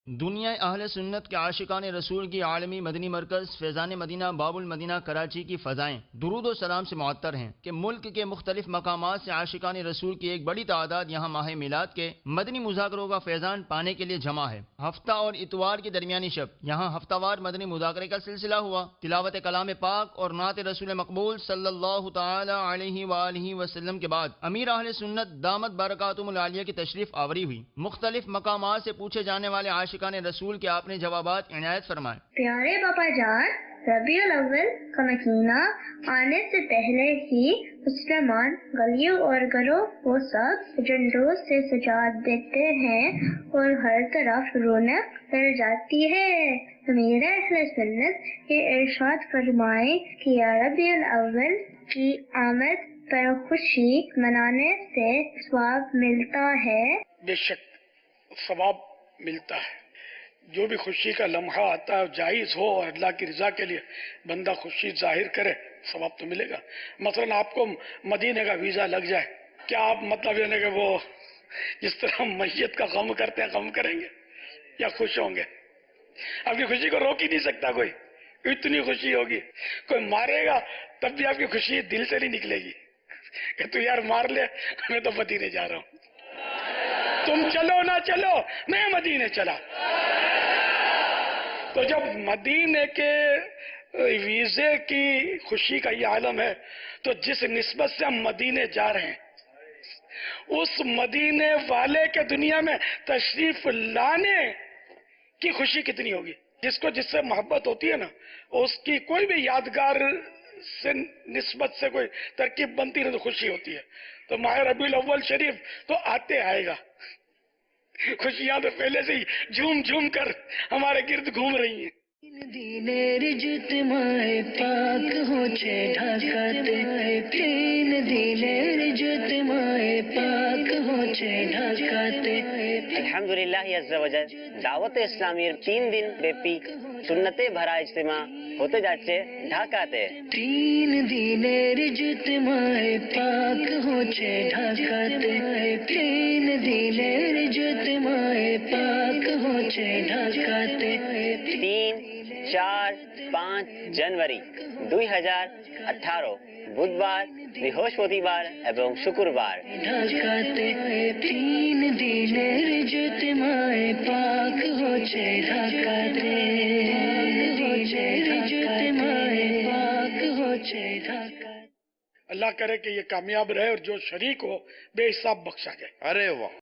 دنیا اہل سنت کے عاشقان رسول کی عالمی مدنی مرکز فیضان مدینہ باب المدینہ کراچی کی فضائیں درود و سلام سے معطر ہیں کہ ملک کے مختلف مقامات سے عاشقان رسول کی ایک بڑی تعداد یہاں ماہ میلاد کے مدنی مذاکروں کا فیضان پانے کے لیے جمع ہے۔ ہفتہ اور اتوار کی درمیانی شب یہاں ہفتہ وار مدنی مذاکرے کا سلسلہ ہوا۔ تلاوت کلام پاک اور نعت رسول مقبول صلی اللہ تعالی علیہ وآلہ وسلم کے بعد امیر اہل سنت دامت برکاتہم العالیہ کی تشریف آوری ہوئی۔ مختلف مقامات سے پوچھے جانے والے عاشقان رسول کے آپ نے جوابات عنایت فرمائے۔ پیارے باپا جان، ربیع الاول کا مہینہ آنے سے پہلے ہی مسلمان گلیوں اور گھروں کو سب جھنڈوں سے سجا دیتے ہیں اور ہر طرف رونق پھیل جاتی ہے۔ امیر اہل سنت یہ ارشاد فرمائے کہ یا ربیع الاول کی آمد پر خوشی منانے سے ثواب ملتا ہے۔ بے شک ثواب ملتا ہے۔ جو بھی خوشی کا لمحہ آتا ہے جائز ہو اور اللہ کی رضا کے لیے بندہ خوشی ظاہر کرے، ثواب تو ملے گا۔ مثلا آپ کو مدینے کا ویزا لگ جائے، کیا آپ مطلب یعنی کہ وہ جس طرح میت کا غم کرتے ہیں غم کریں گے یا خوش ہوں گے؟ آپ کی خوشی کو روک ہی نہیں سکتا کوئی، اتنی خوشی ہوگی۔ کوئی مارے گا تب بھی آپ کی خوشی دل سے نہیں نکلے گی کہ تو یار مار لے، میں تو مدینے جا رہا ہوں، تم چلو نہ چلو میں مدینے چلا۔ تو جب مدینے کے ویزے کی خوشی کا یہ عالم ہے تو جس نسبت سے ہم مدینے جا رہے ہیں اس مدینے والے کے دنیا میں تشریف لانے کی خوشی کتنی ہوگی۔ جس کو جس سے محبت ہوتی ہے نا، اس کی کوئی بھی یادگار سے نسبت سے کوئی ترکیب بنتی ہے تو خوشی ہوتی ہے۔ تو ماہ ربیع الاول شریف تو آتے آئے گا، خوشیاں تو پہلے سے ہی جھوم جھوم کر ہمارے گرد گھوم رہی ہیں۔ دینر جتماع پاک ہو چھے ڈھاکتے، تین دینر جتماع پاک ہو چھے ڈھاکتے۔ الحمدللہ عز وجل دعوت اسلامی 3 دن بیپی سنتے بھرا اجتماع ہوتے جاچے ڈھاکاتے۔ تین دینر جتماع پاک ہو چھے ڈھاکتے، تین دینر جتماع پاک ہو چھے ڈھاکتے۔ 3, 4, 5 জানুয়ারি 2018 বুধবার, বৃহস্পতিবার এবং শুক্রবার। ঢাকাতে তিন দিনের জুতমায় পাক হচ্ছে ঢাকাতে, জুতমায় পাক হচ্ছে ঢাকা۔ اللہ کرے کہ یہ کامیاب رہے اور جو شریک ہو بے حساب بخشا جائے۔ ارے واہ!